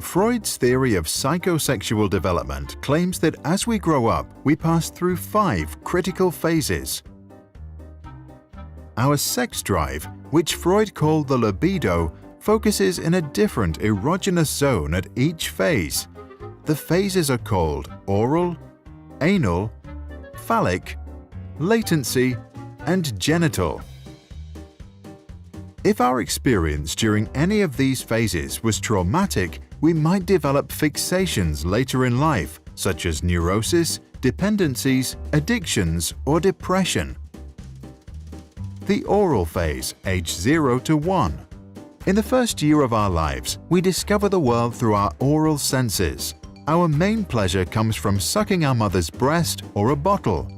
Freud's theory of psychosexual development claims that as we grow up, we pass through 5 critical phases. Our sex drive, which Freud called the libido, focuses in a different erogenous zone at each phase. The phases are called oral, anal, phallic, latency, and genital. If our experience during any of these phases was traumatic, we might develop fixations later in life, such as neurosis, dependencies, addictions, or depression. The oral phase, age 0 to 1. In the first year of our lives, we discover the world through our oral senses. Our main pleasure comes from sucking our mother's breast or a bottle.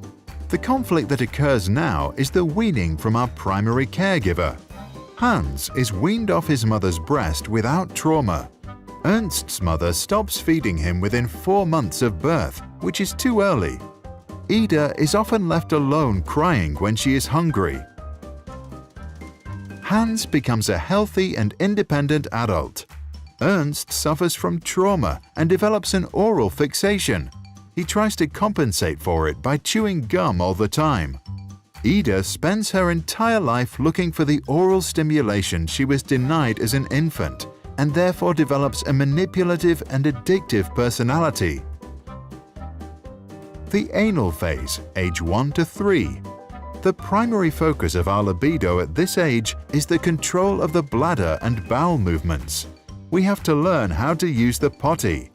The conflict that occurs now is the weaning from our primary caregiver. Hans is weaned off his mother's breast without trauma. Ernst's mother stops feeding him within 4 months of birth, which is too early. Ida is often left alone crying when she is hungry. Hans becomes a healthy and independent adult. Ernst suffers from trauma and develops an oral fixation. He tries to compensate for it by chewing gum all the time. Ida spends her entire life looking for the oral stimulation she was denied as an infant, and therefore develops a manipulative and addictive personality. The anal phase, age 1 to 3. The primary focus of our libido at this age is the control of the bladder and bowel movements. We have to learn how to use the potty.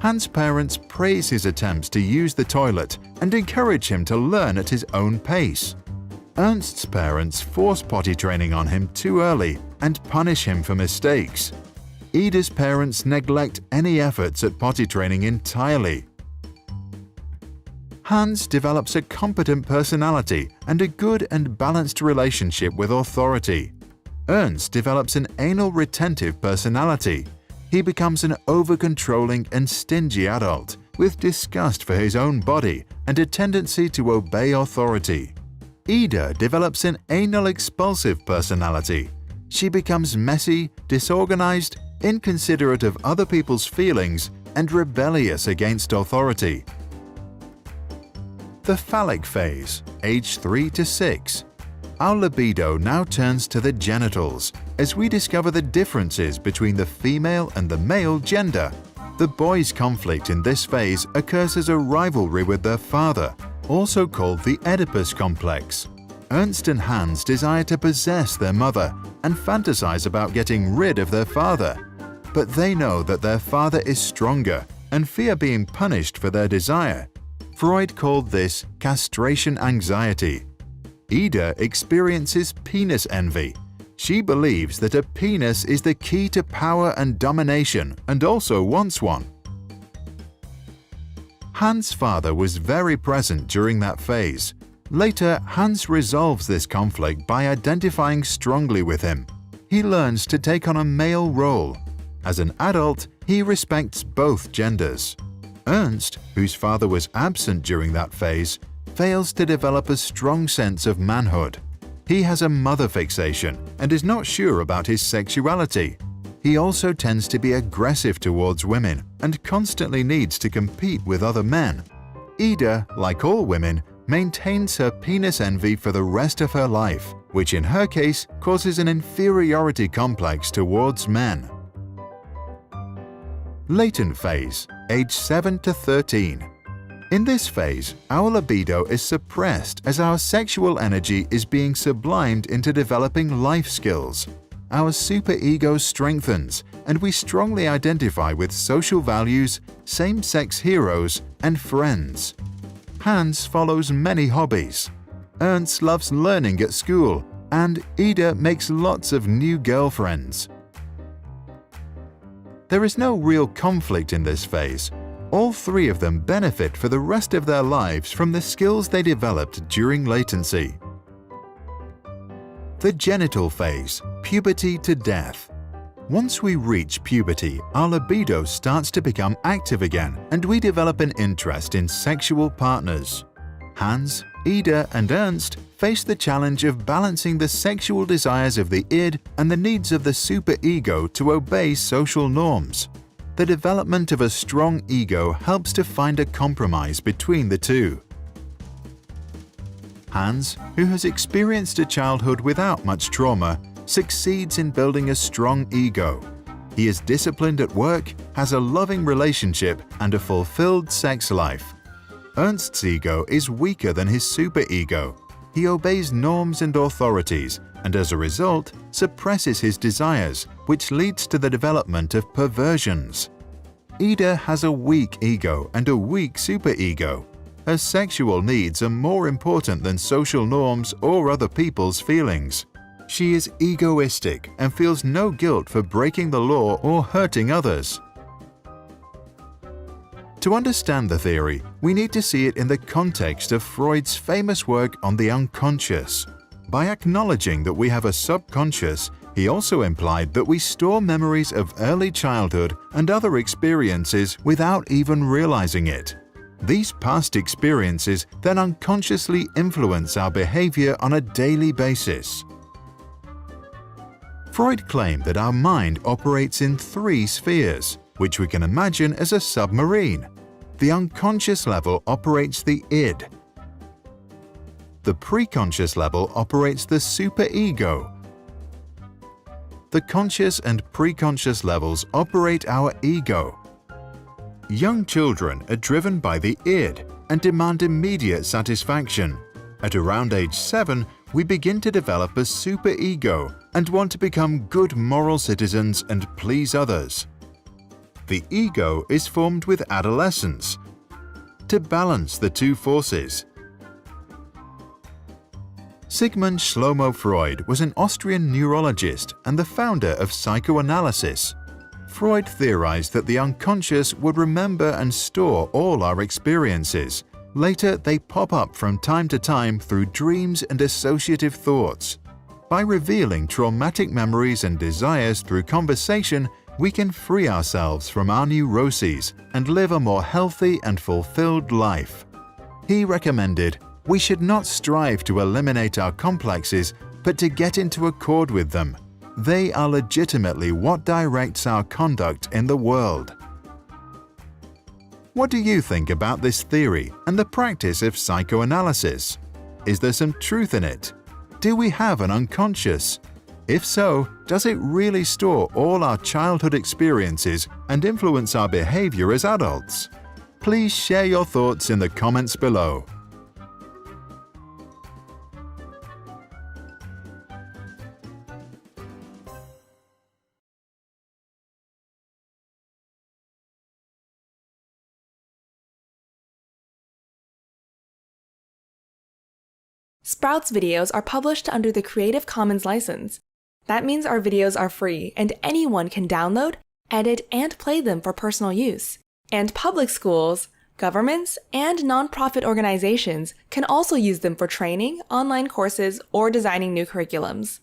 Hans' parents praise his attempts to use the toilet and encourage him to learn at his own pace. Ernst's parents force potty training on him too early and punish him for mistakes. Ida's parents neglect any efforts at potty training entirely. Hans develops a competent personality and a good and balanced relationship with authority. Ernst develops an anal retentive personality. He becomes an over-controlling and stingy adult with disgust for his own body and a tendency to obey authority. Ida develops an anal expulsive personality. She becomes messy, disorganized, inconsiderate of other people's feelings, and rebellious against authority. The phallic phase, age 3 to 6. Our libido now turns to the genitals as we discover the differences between the female and the male gender. The boys' conflict in this phase occurs as a rivalry with their father, also called the Oedipus complex. Ernst and Hans desire to possess their mother and fantasize about getting rid of their father. But they know that their father is stronger and fear being punished for their desire. Freud called this castration anxiety. Ida experiences penis envy. She believes that a penis is the key to power and domination and also wants one. Hans' father was very present during that phase. Later, Hans resolves this conflict by identifying strongly with him. He learns to take on a male role. As an adult, he respects both genders. Ernst, whose father was absent during that phase, fails to develop a strong sense of manhood. He has a mother fixation and is not sure about his sexuality. He also tends to be aggressive towards women and constantly needs to compete with other men. Ida, like all women, maintains her penis envy for the rest of her life, which in her case causes an inferiority complex towards men. Latent phase, age 7 to 13. In this phase, our libido is suppressed as our sexual energy is being sublimed into developing life skills. Our superego strengthens, and we strongly identify with social values, same-sex heroes, and friends. Hans follows many hobbies. Ernst loves learning at school, and Ida makes lots of new girlfriends. There is no real conflict in this phase. All 3 of them benefit for the rest of their lives from the skills they developed during latency. The genital phase, puberty to death. Once we reach puberty, our libido starts to become active again and we develop an interest in sexual partners. Hans, Ida, and Ernst face the challenge of balancing the sexual desires of the id and the needs of the superego to obey social norms. The development of a strong ego helps to find a compromise between the two. Hans, who has experienced a childhood without much trauma, succeeds in building a strong ego. He is disciplined at work, has a loving relationship, and a fulfilled sex life. Ernst's ego is weaker than his superego. He obeys norms and authorities, and as a result, suppresses his desires, which leads to the development of perversions. Ida has a weak ego and a weak superego. Her sexual needs are more important than social norms or other people's feelings. She is egoistic and feels no guilt for breaking the law or hurting others. To understand the theory, we need to see it in the context of Freud's famous work on the unconscious. By acknowledging that we have a subconscious, he also implied that we store memories of early childhood and other experiences without even realizing it. These past experiences then unconsciously influence our behavior on a daily basis. Freud claimed that our mind operates in 3 spheres, which we can imagine as a submarine. The unconscious level operates the id. The preconscious level operates the superego. The conscious and preconscious levels operate our ego. Young children are driven by the id and demand immediate satisfaction. At around age 7, we begin to develop a superego and want to become good moral citizens and please others. The ego is formed with adolescence to balance the two forces. Sigmund Shlomo Freud was an Austrian neurologist and the founder of psychoanalysis. Freud theorized that the unconscious would remember and store all our experiences. Later, they pop up from time to time through dreams and associative thoughts. By revealing traumatic memories and desires through conversation, we can free ourselves from our neuroses and live a more healthy and fulfilled life. He recommended, we should not strive to eliminate our complexes, but to get into accord with them. They are legitimately what directs our conduct in the world. What do you think about this theory and the practice of psychoanalysis? Is there some truth in it? Do we have an unconscious? If so, does it really store all our childhood experiences and influence our behavior as adults? Please share your thoughts in the comments below. Sprouts videos are published under the Creative Commons license. That means our videos are free and anyone can download, edit, and play them for personal use. And public schools, governments, and nonprofit organizations can also use them for training, online courses, or designing new curriculums.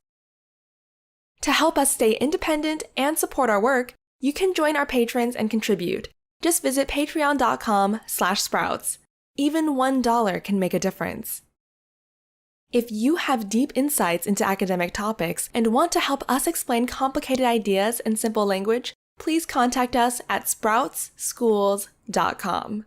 To help us stay independent and support our work, you can join our patrons and contribute. Just visit patreon.com/sprouts. Even $1 can make a difference. If you have deep insights into academic topics and want to help us explain complicated ideas in simple language, please contact us at sproutsschools.com.